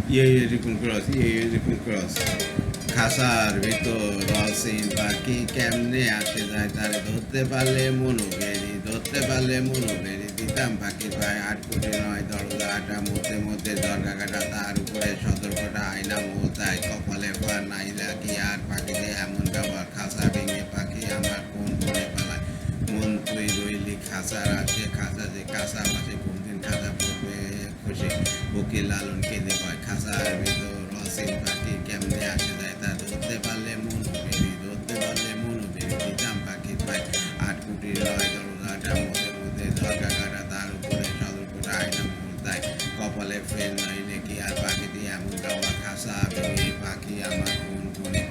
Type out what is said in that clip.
Ripon cross Ripon cross খাসার ভিতর রসিন পাখি কেমনে আসে যায় তারে ধরতে পারলে মনোবেরি দিতাম পাখি পায় 8 কোটি 9 দরজা আটা মধ্যে মধ্যে দরগা কাটা তার উপরে সতর্কটা আইনা মোতায় কপালে পা নাই রাখি আর পাখিতে এমন ব্যবহার খাসা ভেঙে পাখি আমার কোন কোণে পালায় মন তুই রইলি খাসার আছে খাসা যে কাঁচা মাসে কোনদিন খাসা পড়বে খুশি বুকে লালন কেঁদে কয় খাসার ভিতর রসিন পাখি কেমনে আসে যায় তা ধরতে পারলে মনোবেরি দিতাম পাখি পায় 8 কোটি 9 দরজাটা মধ্যে মধ্যে দরগা কাটা তার উপরে সতর্কটা আইনা মোতায় কপালে ফের নইলে কি আর পাখি দিয়ে এমন গাওয়া খাসা ভেঙে পাখি আমার কোন কোণে